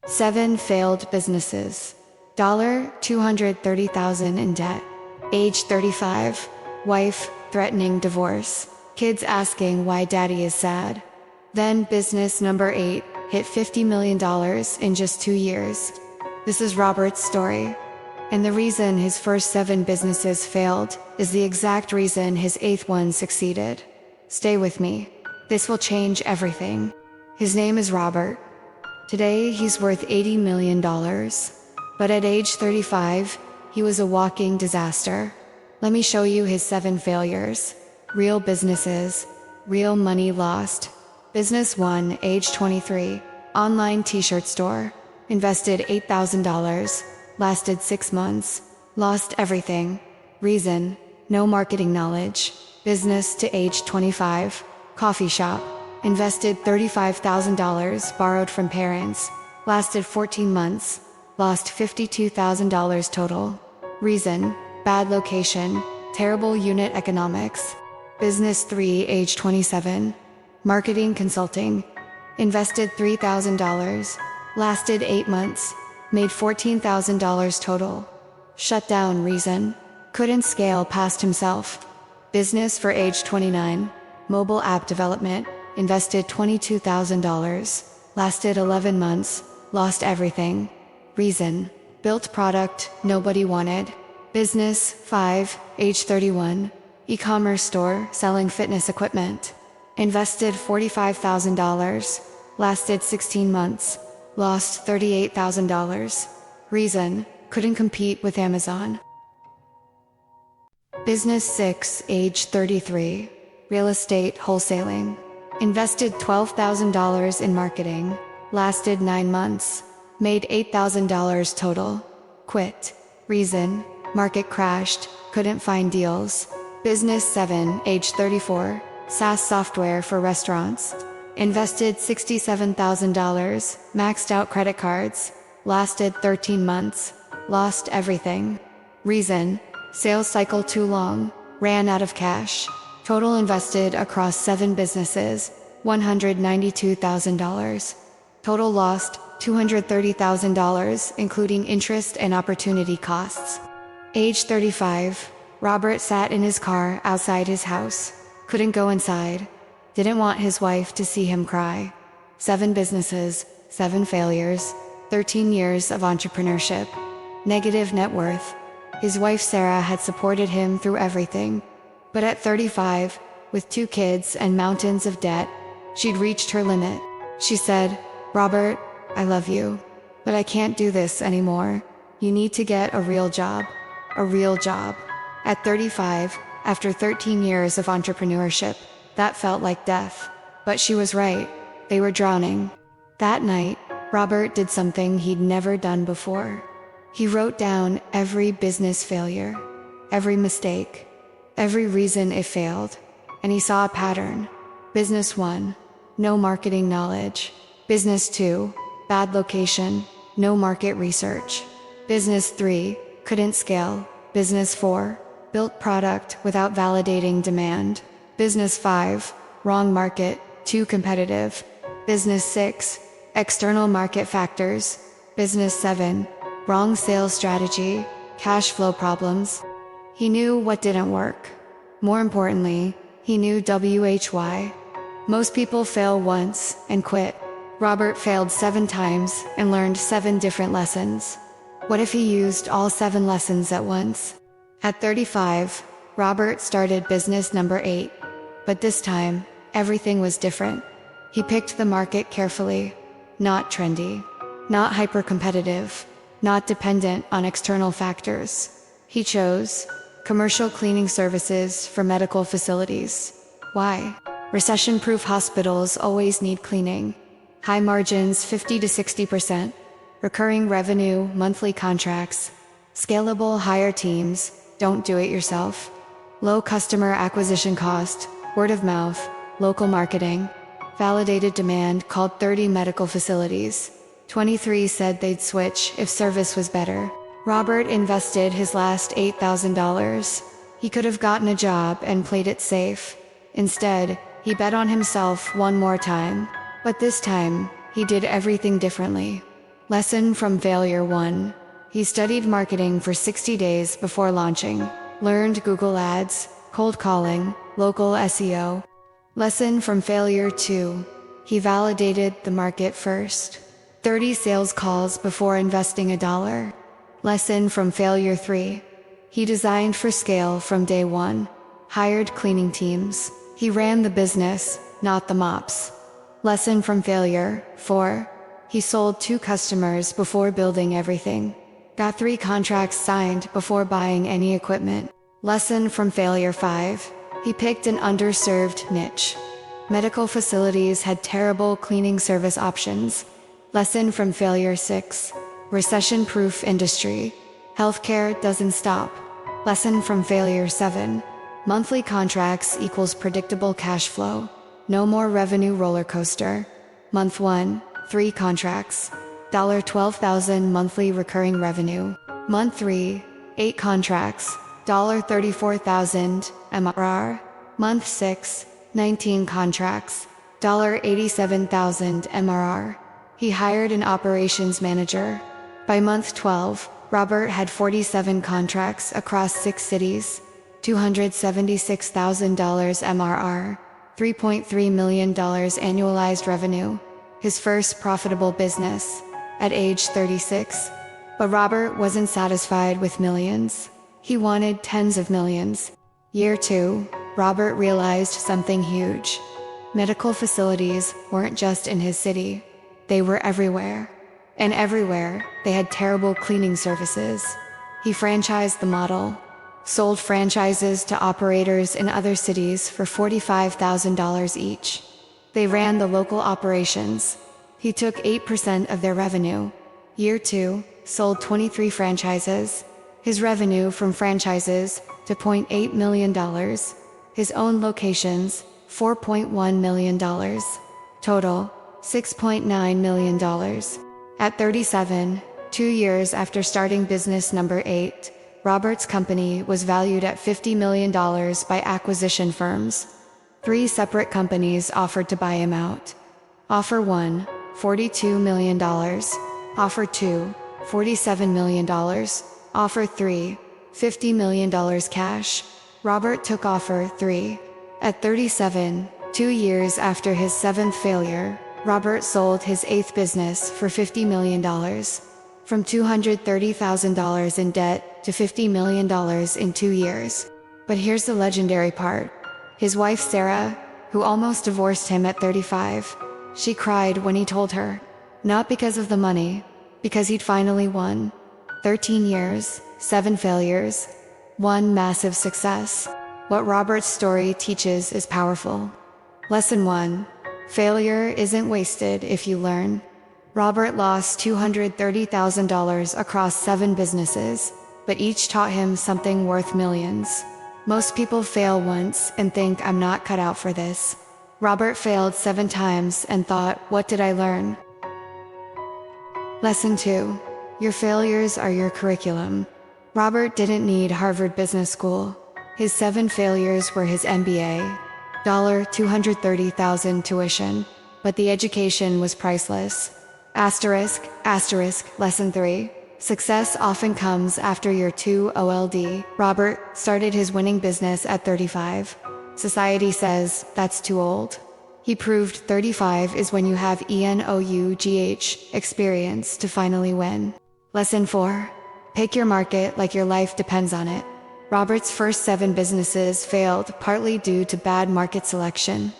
7 failed businesses. $230,000 in debt. Age 35. Wife threatening divorce. Kids asking why daddy is sad. Then business number 8 hit $50 million in just 2 years. This is Robert's story. And the reason his first 7 businesses failed is the exact reason his 8th one succeeded. Stay with me. This will change everything. His name is Robert. Today he's worth $80 million. But at age 35, he was a walking disaster. Let me show you his 7 failures. Real businesses. Real money lost. Business 1, age 23. Online t-shirt store. Invested $8,000. Lasted 6 months. Lost everything. Reason: no marketing knowledge. Business to age 25. Coffee shop. Invested $35,000 borrowed from parents. Lasted 14 months. Lost $52,000 total. Reason: bad location. Terrible unit economics. Business 3, age 27. Marketing consulting. Invested $3,000. Lasted 8 months. Made $14,000 total. Shut down. Reason: couldn't scale past himself. Business for age 29. Mobile app development. Invested $22,000. Lasted 11 months. Lost everything. Reason: built product nobody wanted. Business 5, age 31. E-commerce store selling fitness equipment. Invested $45,000. Lasted 16 months. Lost $38,000. Reason: couldn't compete with Amazon. Business 6, age 33. Real estate wholesaling. Invested $12,000 in marketing. Lasted 9 months. Made $8,000 total. Quit. Reason: market crashed, couldn't find deals. Business 7, age 34. SaaS software for restaurants. Invested $67,000, maxed out credit cards. Lasted 13 months. Lost everything. Reason: sales cycle too long. Ran out of cash. Total invested across 7 businesses, $192,000. Total lost, $230,000, including interest and opportunity costs. Age 35. Robert sat in his car outside his house. Couldn't go inside. Didn't want his wife to see him cry. 7 businesses, 7 failures, 13 years of entrepreneurship. Negative net worth. His wife Sarah had supported him through everything. But at 35, with 2 kids and mountains of debt, she'd reached her limit. She said, "Robert, I love you, but I can't do this anymore. You need to get a real job. A real job." At 35, after 13 years of entrepreneurship, that felt like death. But she was right. They were drowning. That night, Robert did something he'd never done before. He wrote down every business failure, every mistake, every reason it failed, and he saw a pattern. Business 1, no marketing knowledge. Business 2, bad location, no market research. Business 3, couldn't scale. Business 4, built product without validating demand. Business 5, wrong market, too competitive. Business 6, external market factors. Business 7, wrong sales strategy, cash flow problems. He knew what didn't work. More importantly, he knew why. Most people fail once and quit. Robert failed 7 times and learned 7 different lessons. What if he used all 7 lessons at once? At 35, Robert started business number 8. But this time, everything was different. He picked the market carefully. Not trendy. Not hyper-competitive. Not dependent on external factors. He chose commercial cleaning services for medical facilities. Why? Recession-proof hospitals always need cleaning. High margins 50 to 60%. Recurring revenue, monthly contracts. Scalable, hire teams. Don't do it yourself. Low customer acquisition cost. Word of mouth. Local marketing. Validated demand. Called 30 medical facilities. 23 said they'd switch if service was better. Robert invested his last $8,000. He could have gotten a job and played it safe. Instead, he bet on himself one more time. But this time, he did everything differently. Lesson from failure 1. He studied marketing for 60 days before launching. Learned Google Ads, cold calling, local SEO. Lesson from failure 2. He validated the market first. 30 sales calls before investing $1. Lesson from failure 3. He designed for scale from day 1. Hired cleaning teams. He ran the business, not the mops. Lesson from failure 4. He sold 2 customers before building everything. Got 3 contracts signed before buying any equipment. Lesson from failure 5. He picked an underserved niche. Medical facilities had terrible cleaning service options. Lesson from failure 6. Recession-proof industry. Healthcare doesn't stop. Lesson from failure 7. Monthly contracts equals predictable cash flow. No more revenue roller coaster. Month 1, 3 contracts. $12,000 monthly recurring revenue. Month 3, 8 contracts. $34,000 MRR. Month 6, 19 contracts. $87,000 MRR. He hired an operations manager. By month 12, Robert had 47 contracts across 6 cities. $276,000 MRR. $3.3 million annualized revenue. His first profitable business. At age 36. But Robert wasn't satisfied with millions. He wanted tens of millions. Year 2, Robert realized something huge. Medical facilities weren't just in his city. They were everywhere. And everywhere, they had terrible cleaning services. He franchised the model. Sold franchises to operators in other cities for $45,000 each. They ran the local operations. He took 8% of their revenue. Year 2, sold 23 franchises. His revenue from franchises to $0.8 million. His own locations, $4.1 million. Total, $6.9 million. At 37, 2 years after starting business number 8, Robert's company was valued at $50 million by acquisition firms. 3 separate companies offered to buy him out. Offer 1, $42 million. Offer 2, $47 million. Offer 3, $50 million cash. Robert took offer 3. At 37, 2 years after his 7th failure, Robert sold his 8th business for $50 million. From $230,000 in debt to $50 million in 2 years. But here's the legendary part. His wife Sarah, who almost divorced him at 35, she cried when he told her. Not because of the money, because he'd finally won. 13 years, 7 failures, 1 massive success. What Robert's story teaches is powerful. Lesson 1. Failure isn't wasted if you learn. Robert lost $230,000 across 7 businesses, but each taught him something worth millions. Most people fail once and think, I'm not cut out for this. Robert failed 7 times and thought, what did I learn? Lesson 2. Your failures are your curriculum. Robert didn't need Harvard Business School. His 7 failures were his MBA. $230,000 tuition, but the education was priceless. ***, Lesson 3. Success often comes after your 2 OLD. Robert started his winning business at 35. Society says, that's too old. He proved 35 is when you have ENOUGH experience to finally win. Lesson 4. Pick your market like your life depends on it. Robert's first 7 businesses failed partly due to bad market selection.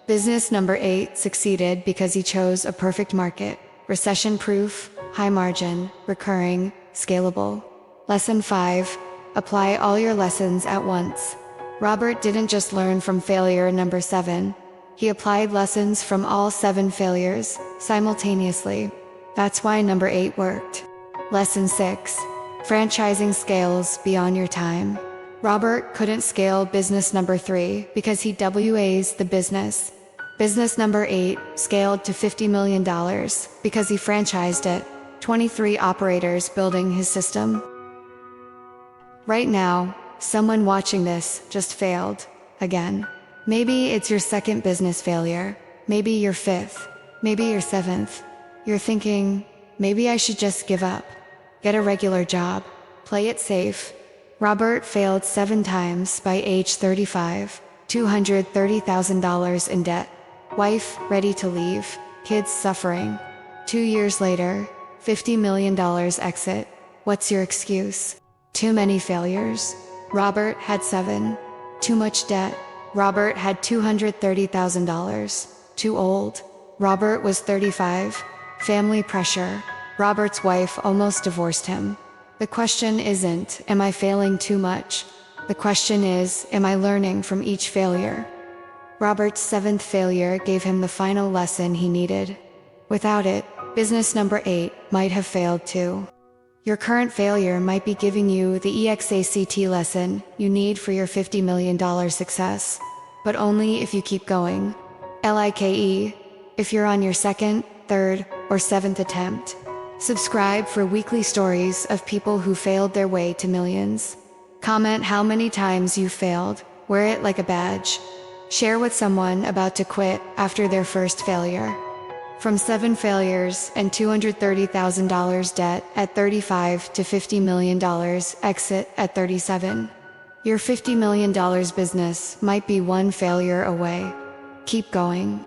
Business number 8 succeeded because he chose a perfect market. Recession-proof, high-margin, recurring, scalable. Lesson 5. Apply all your lessons at once. Robert didn't just learn from failure number 7. He applied lessons from all 7 failures, simultaneously. That's why number 8 worked. Lesson 6. Franchising scales beyond your time. Robert couldn't scale business number 3 because he WA's the business. Business number 8 scaled to $50 million because he franchised it. 23 operators building his system. Right now, someone watching this just failed. Again. Maybe it's your 2nd business failure. Maybe your 5th. Maybe your 7th. You're thinking, Maybe I should just give up. Get a regular job. Play it safe. Robert failed 7 times by age 35, $230,000 in debt. Wife ready to leave, kids suffering. 2 years later, $50 million exit. What's your excuse? Too many failures. Robert had 7. Too much debt. Robert had $230,000. Too old. Robert was 35. Family pressure. Robert's wife almost divorced him. The question isn't, am I failing too much? The question is, am I learning from each failure? Robert's 7th failure gave him the final lesson he needed. Without it, business number 8 might have failed too. Your current failure might be giving you the exact lesson you need for your $50 million success. But only if you keep going. Like, if you're on your 2nd, 3rd, or 7th attempt. Subscribe for weekly stories of people who failed their way to millions. Comment how many times you failed, wear it like a badge. Share with someone about to quit after their first failure. From 7 failures and $230,000 debt at 35 to $50 million exit at 37. Your $50 million business might be one failure away. Keep going.